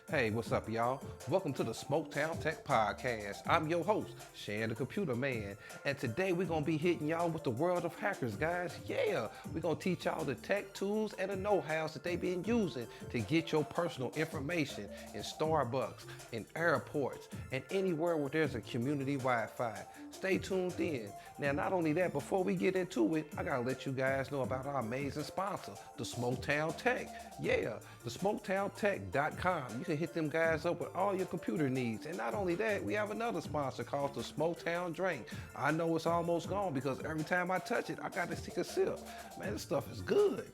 Hey, what's up, y'all? Welcome to the Smoketown Tech Podcast. I'm your host, Shan the Computer Man, and today we're gonna be hitting y'all with the world of hackers, guys. Yeah, we're gonna teach y'all the tech tools and the know-hows that they've been using to get your personal information in Starbucks, in airports, and anywhere where there's a community Wi-Fi. Stay tuned in. Now, not only that, before we get into it, I gotta let you guys know about our amazing sponsor, the Smoketown Tech. Yeah, the SmoketownTech.com. You can hit them guys up with all your computer needs. And not only that, we have another sponsor called the Smoketown Drink. I know it's almost gone because every time I touch it, I gotta take a sip. Man, this stuff is good.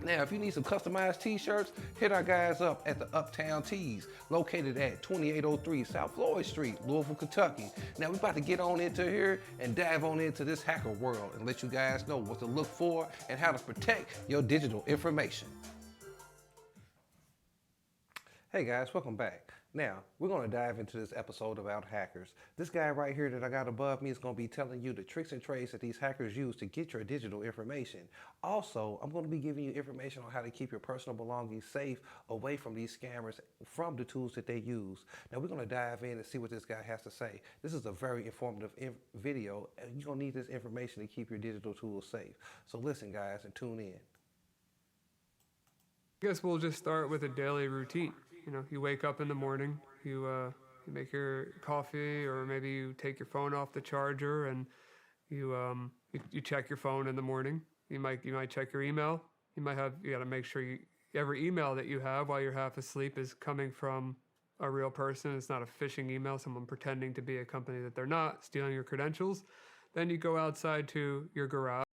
Now, if you need some customized t-shirts, hit our guys up at the Uptown Tees, located at 2803 South Floyd Street, Louisville, Kentucky. Now, we're about to get on into here and dive on into this hacker world and let you guys know what to look for and how to protect your digital information. Hey guys, welcome back. Now, we're going to dive into this episode about hackers. This guy right here that I got above me is going to be telling you the tricks and trades that these hackers use to get your digital information. Also, I'm going to be giving you information on how to keep your personal belongings safe away from these scammers from the tools that they use. Now, we're going to dive in and see what this guy has to say. This is a very informative video, and you're going to need this information to keep your digital tools safe. So listen, guys, and tune in. I guess we'll just start with a daily routine. You wake up in the morning, you make your coffee, or maybe you take your phone off the charger and you check your phone in the morning. You might check your email. You got to make sure every email that you have while you're half asleep is coming from a real person. It's not a phishing email, someone pretending to be a company that they're not, stealing your credentials. Then you go outside to your garage.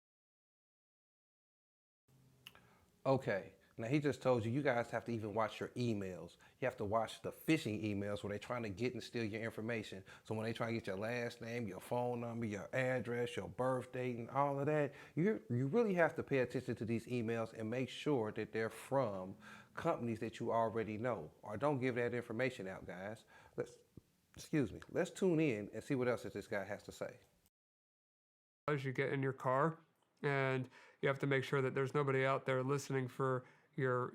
Okay. Now, he just told you guys have to even watch your emails. You have to watch the phishing emails where they're trying to get and steal your information. So when they try to get your last name, your phone number, your address, your birth date, and all of that, you really have to pay attention to these emails and make sure that they're from companies that you already know. Or don't give that information out, guys. Let's tune in and see what else that this guy has to say. As you get in your car, and you have to make sure that there's nobody out there listening for your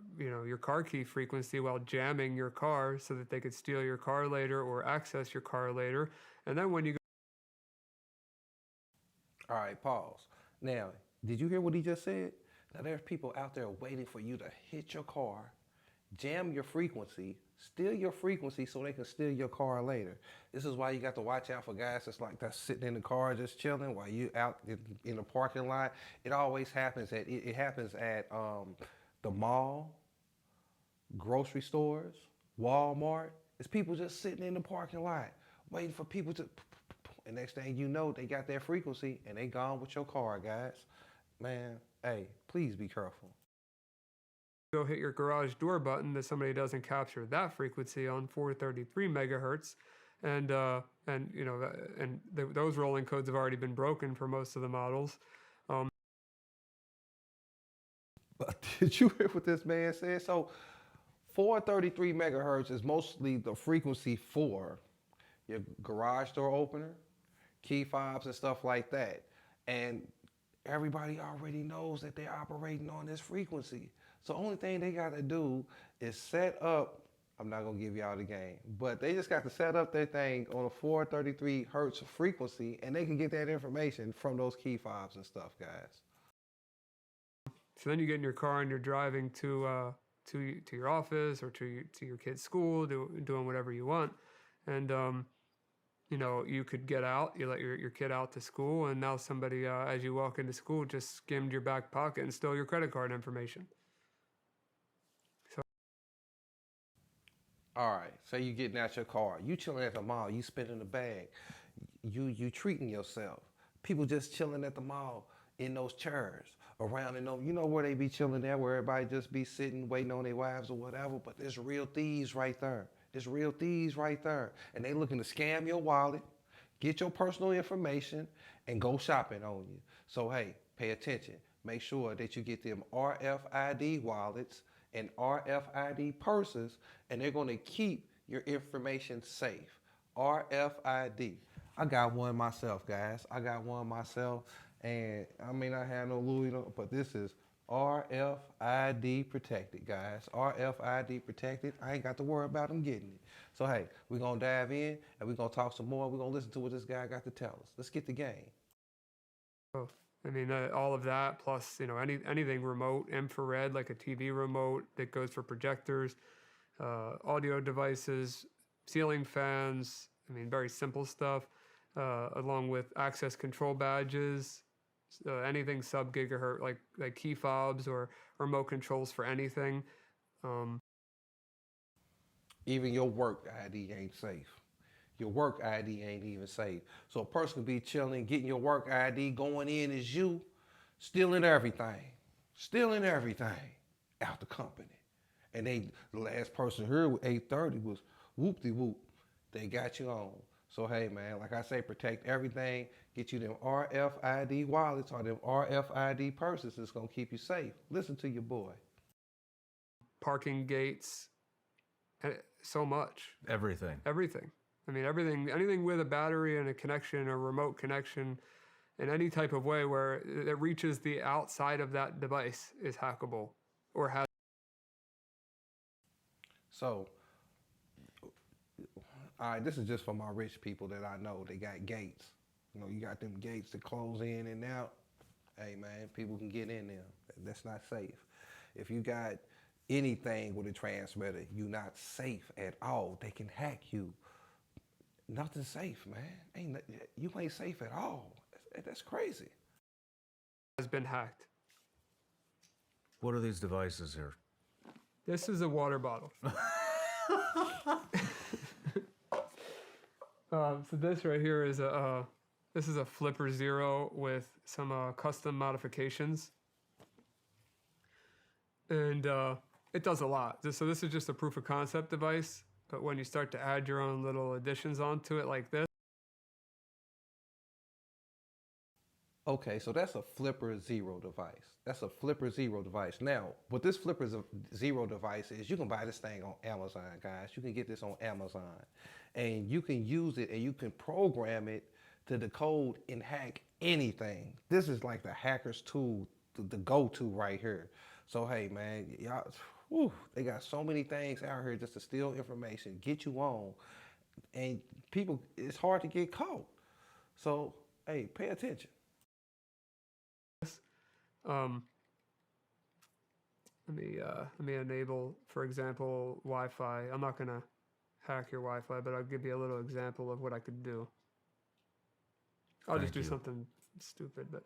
car key frequency while jamming your car so that they could steal your car later or access your car later. And then when you go... All right, pause. Now, did you hear what he just said? Now, there's people out there waiting for you to hit your car, jam your frequency, steal your frequency so they can steal your car later. This is why you got to watch out for guys that's sitting in the car just chilling while you out in the parking lot. It always happens at the mall, grocery stores, Walmart. It's people just sitting in the parking lot waiting for people to, and next thing you know, they got their frequency and they gone with your car, guys. Man, hey, please be careful. Go hit your garage door button that somebody doesn't capture that frequency on 433 megahertz, and those rolling codes have already been broken for most of the models. But did you hear what this man said? So 433 megahertz is mostly the frequency for your garage door opener, key fobs and stuff like that. And everybody already knows that they're operating on this frequency. So the only thing they got to do is set up, I'm not going to give y'all the game, but they just got to set up their thing on a 433 hertz frequency, and they can get that information from those key fobs and stuff, guys. So then you get in your car and you're driving to your office or to your kid's school, doing whatever you want, and you could get out. You let your kid out to school, and now somebody, as you walk into school, just skimmed your back pocket and stole your credit card information. All right, so you getting out your car, you chilling at the mall, you spending the bag, you treating yourself. People just chilling at the mall in those chairs around, and you know where they be chilling there, where everybody just be sitting waiting on their wives or whatever. But there's real thieves right there. There's real thieves right there, and they looking to scam your wallet, get your personal information, and go shopping on you. So hey, pay attention. Make sure that you get them RFID wallets and RFID purses, and they're going to keep your information safe. RFID. I got one myself, guys. I got one myself, and I may not have no Louis, but this is RFID protected, guys. RFID protected. I ain't got to worry about them getting it. So, hey, we're going to dive in and we're going to talk some more. We're going to listen to what this guy got to tell us. Let's get the game. Oh, I mean, all of that plus, anything remote, infrared, like a TV remote that goes for projectors, audio devices, ceiling fans. I mean, very simple stuff, along with access control badges, anything sub gigahertz, like key fobs or remote controls for anything. Even your work ID ain't safe. Your work ID ain't even safe. So a person can be chilling, getting your work ID, going in as you, stealing everything out the company. And the last person here with 830 was whoop-de-whoop. They got you on. So hey man, like I say, protect everything. Get you them RFID wallets or them RFID purses that's gonna keep you safe. Listen to your boy. Parking gates, so much. Everything. I mean, anything with a battery and a connection, a remote connection, in any type of way where it reaches the outside of that device is hackable or has. So, all right, this is just for my rich people that I know. They got gates. You got them gates that close in and out. Hey man, people can get in there. That's not safe. If you got anything with a transmitter, you're not safe at all. They can hack you. Nothing safe, man. You ain't safe at all. That's crazy. Has been hacked. What are these devices here? This is a water bottle. So this right here is this is a Flipper Zero with some custom modifications, and it does a lot. So this is just a proof of concept device, but when you start to add your own little additions onto it like this. Okay, so that's a Flipper Zero device. Now, what this Flipper Zero device is, you can buy this thing on Amazon, guys. You can get this on Amazon. And you can use it and you can program it to decode and hack anything. This is like the hacker's tool, the go-to right here. So, hey, man, y'all, they got so many things out here just to steal information, get you on. And people, it's hard to get caught. So, hey, pay attention. Let me enable, for example, Wi-Fi. I'm not gonna hack your Wi-Fi, but I'll give you a little example of what I could do. I'll just do something stupid, but.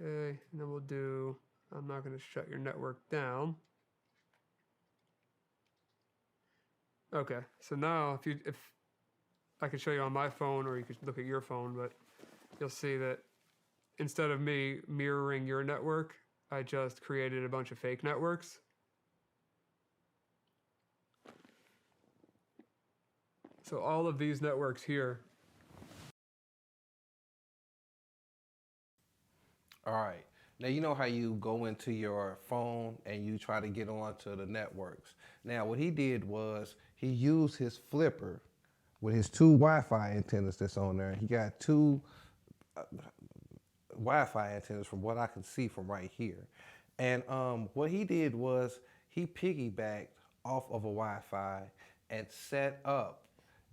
Okay, and then we'll do, I'm not gonna shut your network down. Okay, so now if I could show you on my phone, or you could look at your phone, but you'll see that instead of me mirroring your network, I just created a bunch of fake networks. So all of these networks here. All right. Now, you know how you go into your phone and you try to get onto the networks. Now, what he did was he used his flipper with his two Wi-Fi antennas that's on there. He got two Wi-Fi antennas from what I can see from right here. And what he did was he piggybacked off of a Wi-Fi and set up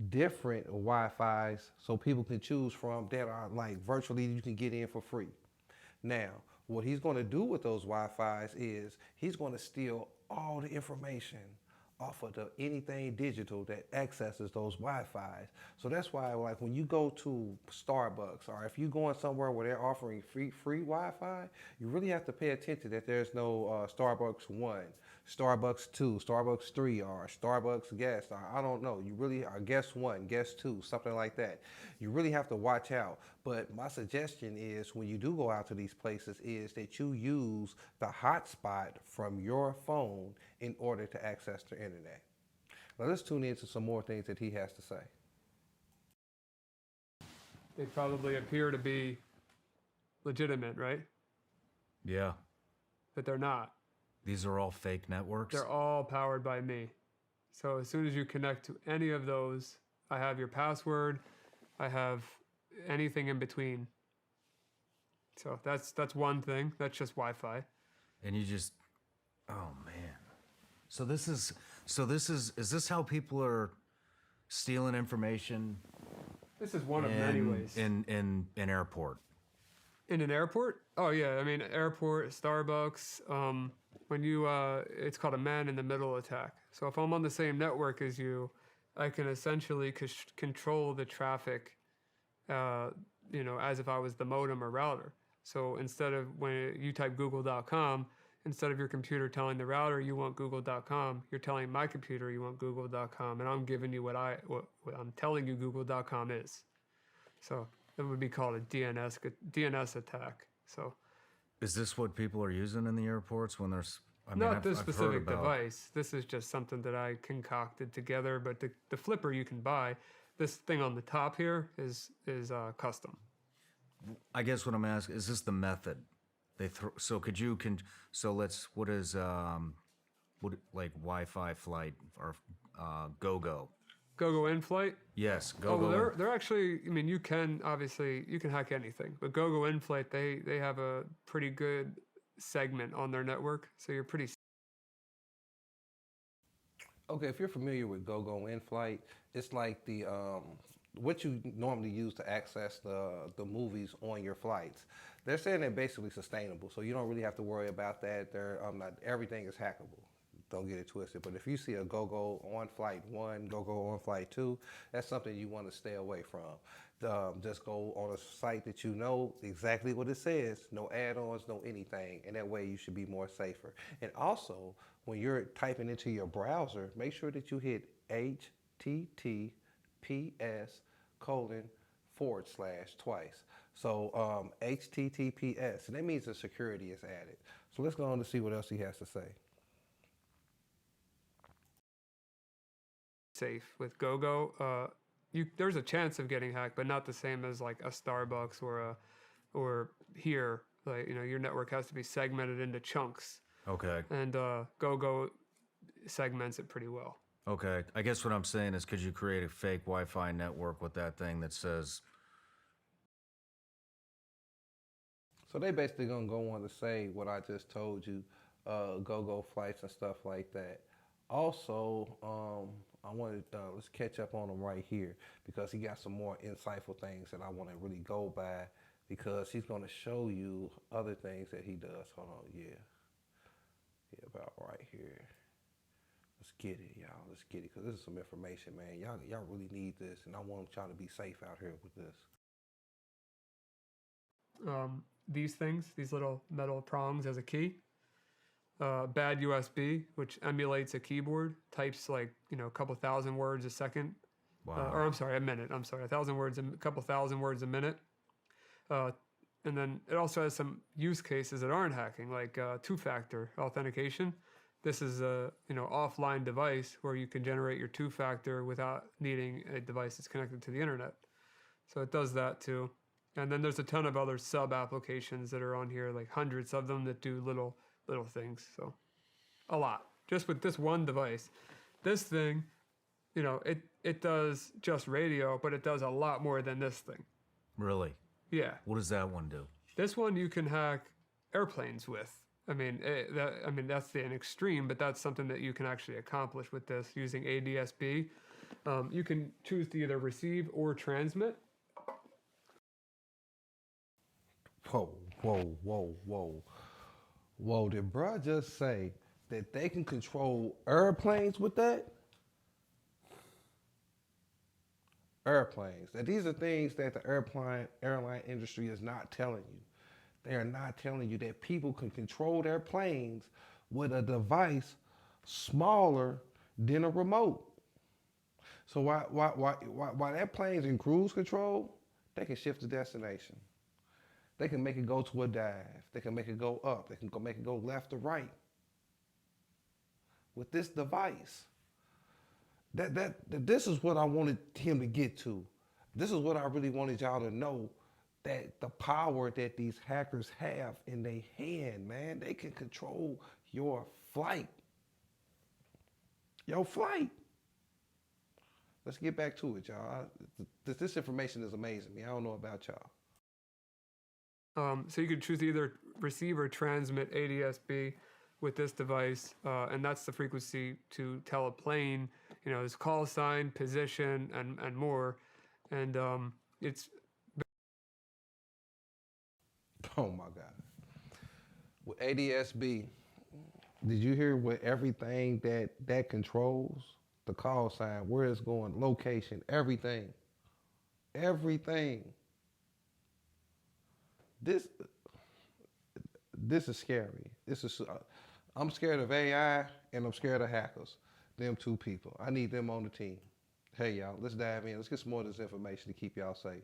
different Wi-Fis so people can choose from that are like virtually you can get in for free. Now, what he's going to do with those Wi-Fis is he's going to steal all the information off of anything digital that accesses those Wi-Fis. So that's why, like, when you go to Starbucks or if you're going somewhere where they're offering free Wi-Fi, you really have to pay attention that there's no Starbucks 1, Starbucks 2, Starbucks 3, or Starbucks guest, or I don't know. You really are guest 1, guest 2, something like that. You really have to watch out. But my suggestion is when you do go out to these places is that you use the hotspot from your phone in order to access the internet. Now let's tune into some more things that he has to say. They probably appear to be legitimate, right? Yeah. But they're not. These are all fake networks? They're all powered by me. So as soon as you connect to any of those, I have your password. I have anything in between. So that's one thing. That's just Wi-Fi. And you just, oh man. So is this how people are stealing information This is one of many ways. in an airport? In an airport? Oh yeah, I mean airport, Starbucks. When you, it's called a man-in-the-middle attack. So if I'm on the same network as you, I can essentially control the traffic, as if I was the modem or router. So instead of when you type google.com, instead of your computer telling the router you want google.com, you're telling my computer you want google.com, and I'm giving you what I'm telling you google.com is. So it would be called a DNS attack. So Is this what people are using in the airports when there's? not this specific device. This is just something that I concocted together. But the flipper you can buy. This thing on the top here is custom. I guess what I'm asking is this the method they throw? So what is like Wi-Fi flight or GoGo? GoGo in flight. Yes, Oh, GoGo. well, they're actually. I mean, you can hack anything, but GoGo in flight they have a pretty good segment on their network, so you're pretty. Okay, if you're familiar with GoGo in-flight, it's like the what you normally use to access the movies on your flights. They're saying they're basically sustainable, so you don't really have to worry about that. They're not everything is hackable. Don't get it twisted. But if you see a GoGo on flight 1, GoGo on flight 2, that's something you want to stay away from. Just go on a site that you know exactly what it says, no add-ons, no anything, and that way you should be more safer. And also, when you're typing into your browser, make sure that you hit HTTPS:/ twice. So HTTPS, and that means the security is added. So let's go on to see what else he has to say. Safe with GoGo. There's a chance of getting hacked, but not the same as like a Starbucks or here. Like your network has to be segmented into chunks. Okay. And GoGo segments it pretty well. Okay. I guess what I'm saying is, could you create a fake Wi-Fi network with that thing that says? So they basically gonna go on to say what I just told you, GoGo flights and stuff like that. Also, I wanted let's catch up on him right here because he got some more insightful things that I want to really go by because he's going to show you other things that he does. Hold on, yeah, about right here. Let's get it, y'all. Let's get it because this is some information, man. Y'all really need this, and I want y'all to be safe out here with this. These things, these little metal prongs as a key. Bad USB, which emulates a keyboard, types like a couple thousand words a second. Wow. Or I'm sorry, a minute. I'm sorry, a couple thousand words a minute. And then it also has some use cases that aren't hacking, like two-factor authentication. This is a offline device where you can generate your two-factor without needing a device that's connected to the internet. So it does that too. And then there's a ton of other sub-applications that are on here, like hundreds of them that do little things. So a lot just with this one device. This thing, it does just radio, but it does a lot more than this thing. Really? Yeah. What does that one do? This one you can hack airplanes with. I mean, that's an extreme, but that's something that you can actually accomplish with this using ADSB. You can choose to either receive or transmit. Whoa, did bruh just say that they can control airplanes with that? Airplanes. That these are things that the airline industry is not telling you. They are not telling you that people can control their planes with a device smaller than a remote. So while that plane's in cruise control, they can shift the destination. They can make it go to a dive. They can make it go up. They can make it go left or right. With this device, this is what I wanted him to get to. This is what I really wanted y'all to know, that the power that these hackers have in their hand, man, they can control your flight. Your flight. let's get back to it, y'all. This information is amazing me. I don't know about y'all. So you could choose to either receive or transmit ADSB with this device, and that's the frequency to tell a plane, its call sign, position, and more. And it's Oh my God. With ADSB, did you hear what everything that controls? The call sign, where it's going, location, everything. Everything. This is scary. I'm scared of AI and I'm scared of hackers. Them two people. I need them on the team. Hey y'all, let's dive in. Let's get some more of this information to keep y'all safe.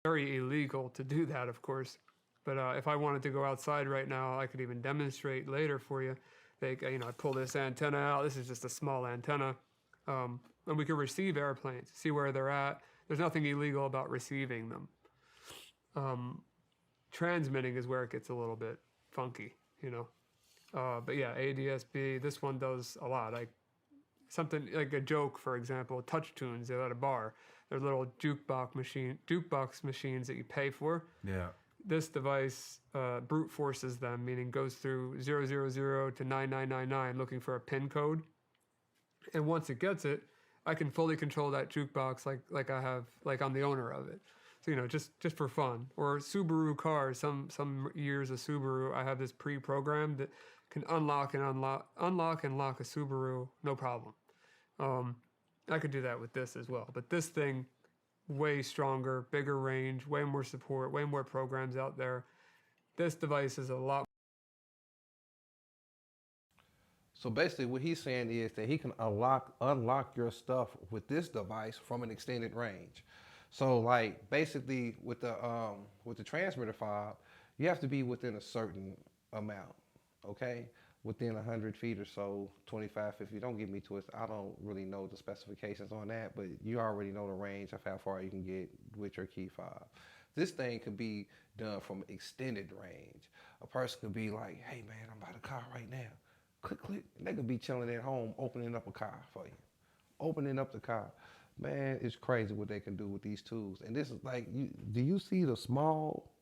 very illegal to do that, of course. But if I wanted to go outside right now, I could even demonstrate later for you. I pull this antenna out. This is just a small antenna. And we can receive airplanes, see where they're at. There's nothing illegal about receiving them. Transmitting is where it gets a little bit funky, But yeah, ADSB, this one does a lot. Like something like a joke, for example, touch tunes at a bar. They're little jukebox machines that you pay for. Yeah. This device brute forces them, meaning goes through 000 to 9999 looking for a PIN code. And once it gets it, I can fully control that jukebox like I'm the owner of it. So, just for fun. Or Subaru cars, some years of Subaru, I have this pre-programmed that can unlock and lock a Subaru, no problem. I could do that with this as well. But this thing, way stronger, bigger range, way more support, way more programs out there. This device is a lot. So basically what he's saying is that he can unlock your stuff with this device from an extended range. So like basically with the transmitter fob, you have to be within a certain amount, okay? Within 100 feet or so, 25, 50, don't get me twisted. I don't really know the specifications on that, but you already know the range of how far you can get with your key fob. This thing could be done from extended range. A person could be like, hey man, I'm by the car right now. Click, click. And they could be chilling at home, opening up a car for you. Opening up the car. Man, it's crazy what they can do with these tools. And this is like, do you see the small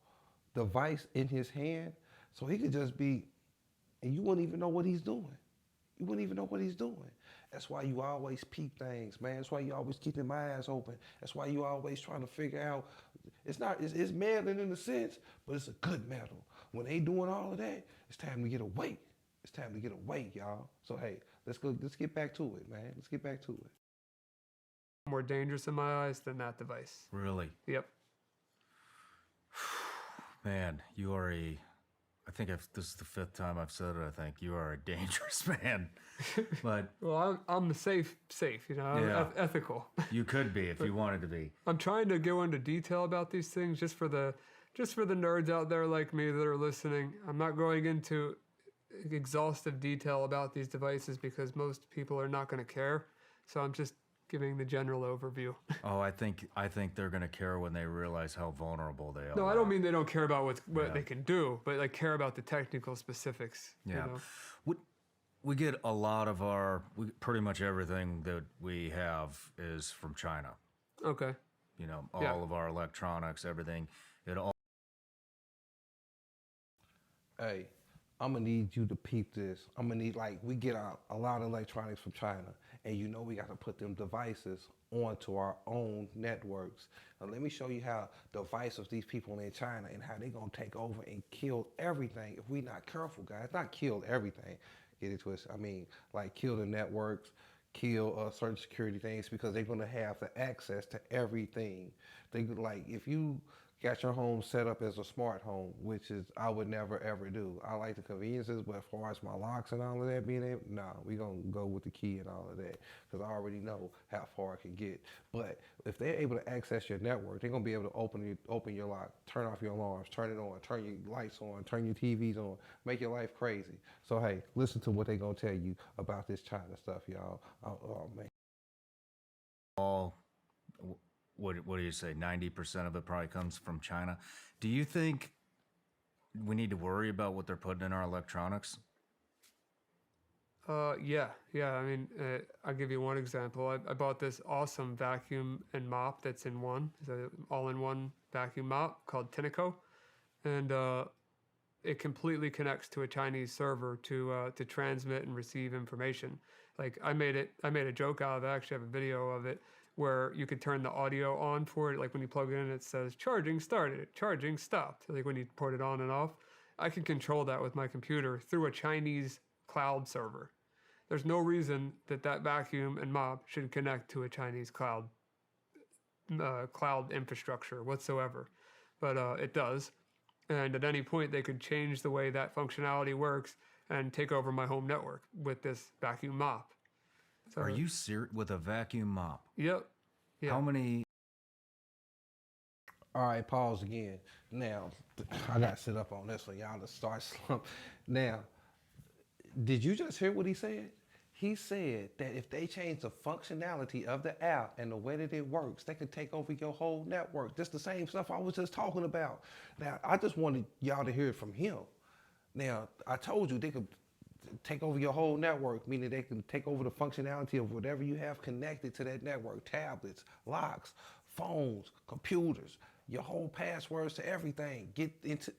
device in his hand? So he could just be, and you wouldn't even know what he's doing. You wouldn't even know what he's doing. That's why you always peep things, man. That's why you always keeping my eyes open. That's why you always trying to figure out, it's meddling in a sense, but it's a good meddle. When they doing all of that, it's time to get away. It's time to get away, y'all. So hey, let's get back to it, man. Let's get back to it. More dangerous in my eyes than that device. Really? Yep. Man, you are this is the 5th time I've said it, I think. You are a dangerous man. But Well, I'm safe, I'm Yeah. ethical. you could be if you wanted to be. I'm trying to go into detail about these things just for the nerds out there like me that are listening. I'm not going into exhaustive detail about these devices because most people are not going to care. So I'm just giving the general overview. Oh, I think they're going to care when they realize how vulnerable they are. No, I don't mean they don't care about what they can do, but like care about the technical specifics. Yeah. We get a lot of pretty much everything that we have is from China. Okay. All of our electronics, everything. It all. Hey, I'm gonna need you to peep this. I'm gonna need, we get a lot of electronics from China, and we got to put them devices onto our own networks. Now let me show you how divisive these people in China and how they gonna take over and kill everything if we not careful, guys. Not kill everything, get it twisted. I mean, like kill the networks, kill certain security things, because they're gonna have the access to everything. They if you got your home set up as a smart home, which is I would never ever do. I like the conveniences, but as far as my locks and all of that being able, we gonna go with the key and all of that, because I already know how far I can get. But if they're able to access your network, they're gonna be able to open your lock, turn off your alarms, turn it on, turn your lights on, turn your TVs on, make your life crazy. So hey, listen to what they're gonna tell you about this China stuff, y'all. Oh man. All. What do you say? 90% of it probably comes from China. Do you think we need to worry about what they're putting in our electronics? Yeah. I mean, I'll give you one example. I bought this awesome vacuum and mop that's in one. It's an all-in-one vacuum mop called Tinaco, and it completely connects to a Chinese server to transmit and receive information. Like I made a joke out of it. I actually have a video of it where you could turn the audio on for it. Like when you plug it in, it says charging started, charging stopped. Like when you put it on and off, I can control that with my computer through a Chinese cloud server. There's no reason that that vacuum and mop should connect to a Chinese cloud infrastructure whatsoever, but it does. And at any point, they could change the way that functionality works and take over my home network with this vacuum mop. So, Are you serious with a vacuum mop? Yep. Yeah. How many? All right, pause again. Now, I got to sit up on this one. Y'all to start slump. Now, did you just hear what he said? He said that if they change the functionality of the app and the way that it works, they can take over your whole network. Just the same stuff I was just talking about. Now, I just wanted y'all to hear it from him. Now, I told you they could take over your whole network, meaning they can take over the functionality of whatever you have connected to that network, tablets, locks, phones, computers, your whole passwords to everything. Get into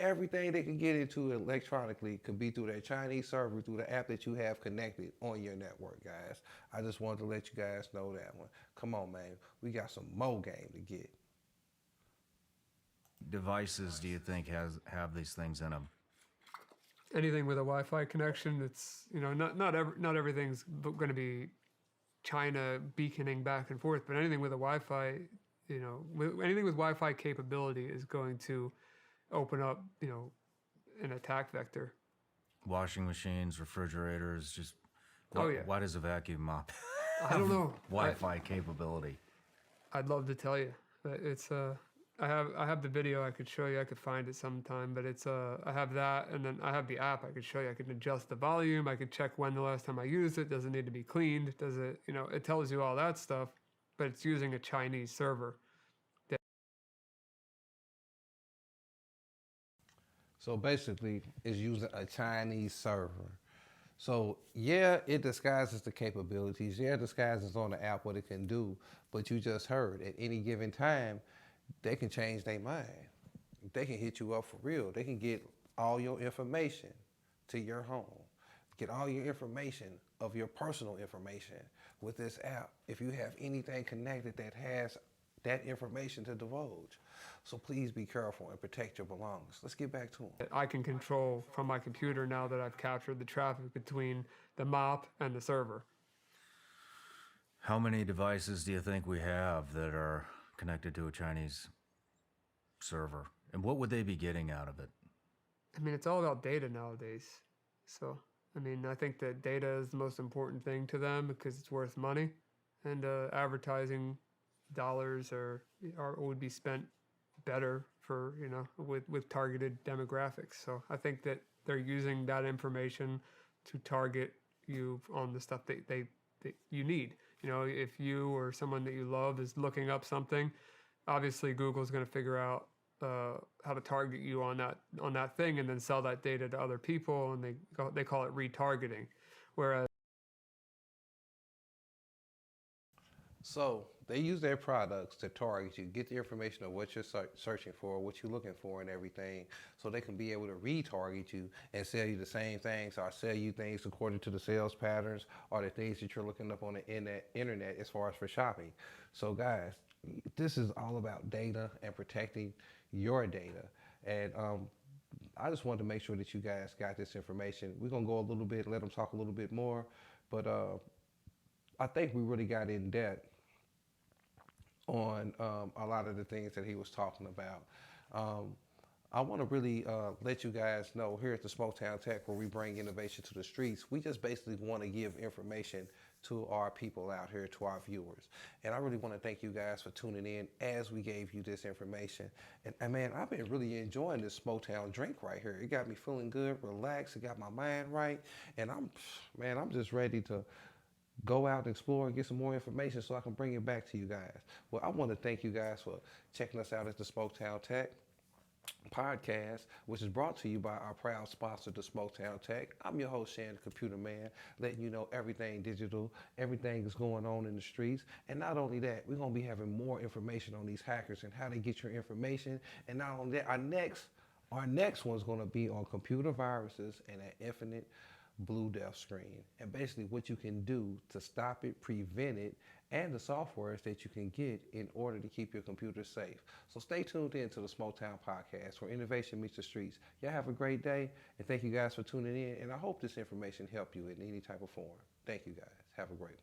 everything they can get into electronically could be through their Chinese server, through the app that you have connected on your network, guys. I just wanted to let you guys know that one. Come on, man. We got some more game to get. Devices do you think have these things in them? Anything with a Wi-Fi connection, it's not everything's going to be China beaconing back and forth, but anything with a Wi-Fi, anything with Wi-Fi capability is going to open up, an attack vector. Washing machines, refrigerators, just Oh yeah. why does a vacuum mop I don't know. Wi-Fi capability? I'd love to tell you. But it's I have the video I could show you. I could find it sometime, but it's I have that, and then I have the app I could show you. I could adjust the volume. I could check when the last time I used it. Does it need to be cleaned? Does it, it tells you all that stuff, but it's using a Chinese server. So basically, it's using a Chinese server. So yeah, it disguises the capabilities. Yeah, it disguises on the app what it can do. But you just heard, at any given time, they can change their mind. They can hit you up for real. They can get all your information to your home. Get all your information of your personal information with this app if you have anything connected that has that information to divulge. So please be careful and protect your belongings. Let's get back to them. I can control from my computer now that I've captured the traffic between the mop and the server. How many devices do you think we have that are connected to a Chinese server? And what would they be getting out of it? I mean, it's all about data nowadays. So, I mean, I think that data is the most important thing to them because it's worth money, and advertising dollars would be spent better for with targeted demographics. So I think that they're using that information to target you on the stuff that you need. If you or someone that you love is looking up something, obviously Google's going to figure out how to target you on that thing and then sell that data to other people, and they call it retargeting. Whereas So they use their products to target you, get the information of what you're searching for, what you're looking for and everything, so they can be able to retarget you and sell you the same things or sell you things according to the sales patterns or the things that you're looking up on the internet as far as for shopping. So guys, this is all about data and protecting your data. And I just wanted to make sure that you guys got this information. We're going to go a little bit, let them talk a little bit more, but I think we really got in depth on a lot of the things that he was talking about. I want to really let you guys know here at the Smoketown Tech, where we bring innovation to the streets, we just basically want to give information to our people out here, to our viewers. And I really want to thank you guys for tuning in as we gave you this information. And man, I've been really enjoying this Smoketown drink right here. It got me feeling good, relaxed, it got my mind right. And I'm just ready to go out and explore and get some more information so I can bring it back to you guys. Well, I want to thank you guys for checking us out at the Smoketown Tech. podcast, which is brought to you by our proud sponsor, the Smoketown Tech. I'm your host, Shan, the Computer Man, letting you know everything digital, everything is going on in the streets. And not only that, we're going to be having more information on these hackers and how they get your information. And not only that, our next one's going to be on computer viruses and an infinite blue death screen, and basically what you can do to stop it, prevent it, and the softwares that you can get in order to keep your computer safe. So stay tuned in to the Smoketown podcast where innovation meets the streets. Y'all have a great day, and thank you guys for tuning in, and I hope this information helped you in any type of form. Thank you guys. Have a great one.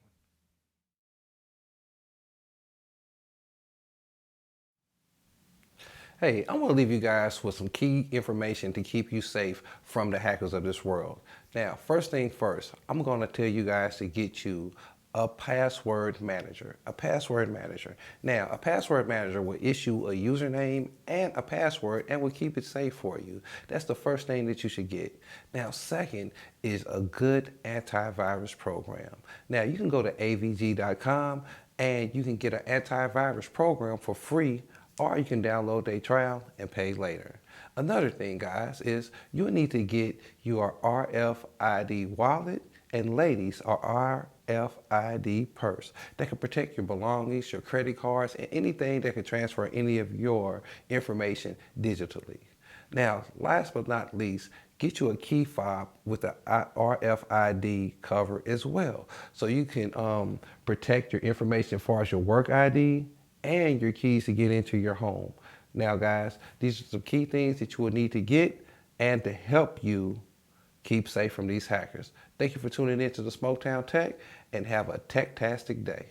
Hey, I want to leave you guys with some key information to keep you safe from the hackers of this world. Now, first thing first, I'm going to tell you guys to get you a password manager. A password manager. Now, a password manager will issue a username and a password and will keep it safe for you. That's the first thing that you should get. Now, second is a good antivirus program. Now, you can go to avg.com and you can get an antivirus program for free, or you can download their trial and pay later. Another thing, guys, is you need to get your RFID wallet, and ladies, our RFID purse that can protect your belongings, your credit cards, and anything that can transfer any of your information digitally. Now, last but not least, get you a key fob with the RFID cover as well, so you can protect your information as far as your work ID and your keys to get into your home. Now, guys, these are some key things that you will need to get and to help you keep safe from these hackers. Thank you for tuning in to the Smoketown Tech, and have a tech-tastic day.